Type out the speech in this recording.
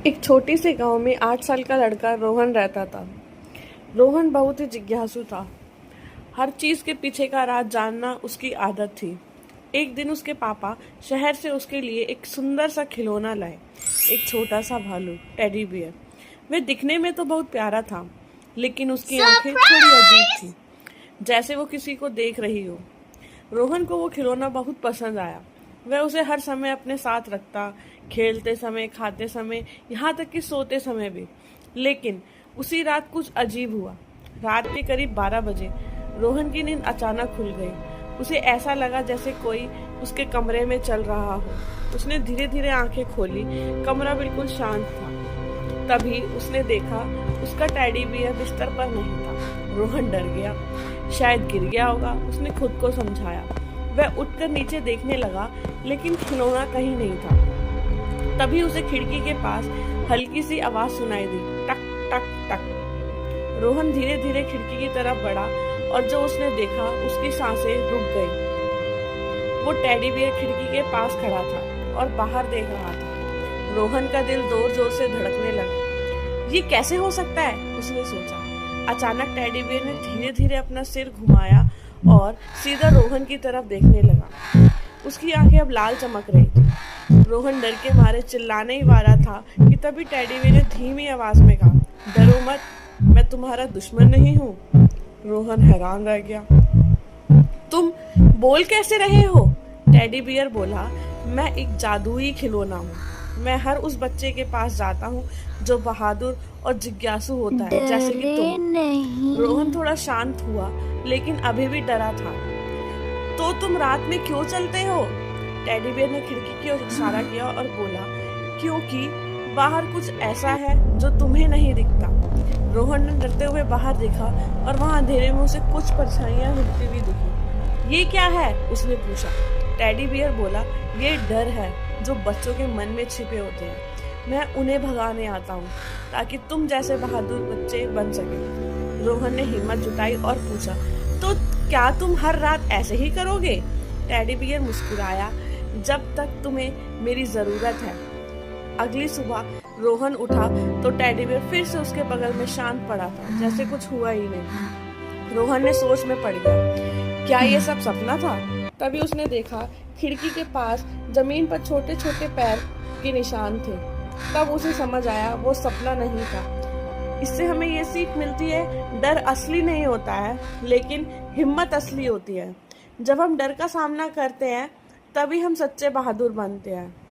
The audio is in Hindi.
एक छोटी से गांव में 8 साल का लड़का रोहन रहता था। रोहन बहुत ही जिज्ञासु था। हर चीज के पीछे का राज जानना उसकी आदत थी। एक दिन उसके पापा शहर से उसके लिए एक सुंदर सा खिलौना लाए, एक छोटा सा भालू टेडी बियर। वह दिखने में तो बहुत प्यारा था, लेकिन उसकी आंखें थोड़ी अजीब थी, जैसे वो किसी को देख रही हो। रोहन को वो खिलौना बहुत पसंद आया। वह उसे हर समय अपने साथ रखता, खेलते समय, खाते समय, यहाँ तक कि सोते समय भी। लेकिन उसी रात कुछ अजीब हुआ। रात के करीब 12 बजे रोहन की नींद अचानक खुल गई। उसे ऐसा लगा जैसे कोई उसके कमरे में चल रहा हो। उसने धीरे धीरे आंखें खोली। कमरा बिल्कुल शांत था। तभी उसने देखा उसका टेडी बियर बिस्तर पर नहीं था। रोहन डर गया, शायद गिर गया होगा, उसने खुद को समझाया। वह उठकर नीचे देखने लगा, लेकिन खिलौना कहीं नहीं था। तभी उसे खिड़की के पास हल्की सी आवाज सुनाई दी, टक टक टक। रोहन धीरे धीरे खिड़की की तरफ बढ़ा और जो उसने देखा उसकी सांसें रुक गई। वो टेडी बियर खिड़की के पास खड़ा था और बाहर देख रहा था। रोहन का दिल जोर जोर से धड़कने लगा। ये कैसे हो सकता है, उसने सोचा। अचानक टेडी बियर ने धीरे धीरे अपना सिर घुमाया और सीधा रोहन की तरफ देखने लगा। उसकी आंखें अब लाल चमक रही थी। रोहन डर के मारे चिल्लाने ही वाला था कि तभी टेडी बियर ने धीमी आवाज में कहा, डरो मत, मैं तुम्हारा दुश्मन नहीं हूँ। रोहन हैरान रह गया। तुम बोल कैसे रहे हो? टेडी बियर बोला, मैं एक जादुई खिलौना हूँ। मैं हर उस बच्चे के पास जाता हूँ जो बहादुर और जिज्ञासु होता है, जैसे कि तुम। रोहन थोड़ा शांत हुआ, लेकिन अभी भी डरा था। तो तुम रात में क्यों चलते हो? टेडी बियर ने खिड़की की ओर इशारा किया और बोला, क्योंकि बाहर कुछ ऐसा है जो तुम्हें नहीं दिखता। रोहन ने डरते हुए बाहर देखा और वहां अंधेरे में उसे कुछ परछाइयां हिलती हुई दिखी। ये क्या है, उसने पूछा। टेडी बियर बोला, ये डर है जो बच्चों के मन में छिपे होते हैं। मैं उन्हें भगाने आता हूँ ताकि तुम जैसे बहादुर बच्चे बन सके। रोहन ने हिम्मत जुटाई और पूछा, तो क्या तुम हर रात ऐसे ही करोगे? टेडी बियर मुस्कुराया, जब तक तुम्हें मेरी जरूरत है। अगली सुबह रोहन उठा तो टेडी बियर फिर से उसके बगल में शांत पड़ा था, जैसे कुछ हुआ ही नहीं। रोहन ने सोच में पड़ गया, क्या ये सब सपना था? तभी उसने देखा खिड़की के पास जमीन पर छोटे छोटे पैर के निशान थे। तब उसे समझ आया वो सपना नहीं था। इससे हमें ये सीख मिलती है, डर असली नहीं होता है, लेकिन हिम्मत असली होती है। जब हम डर का सामना करते हैं, तभी हम सच्चे बहादुर बनते हैं।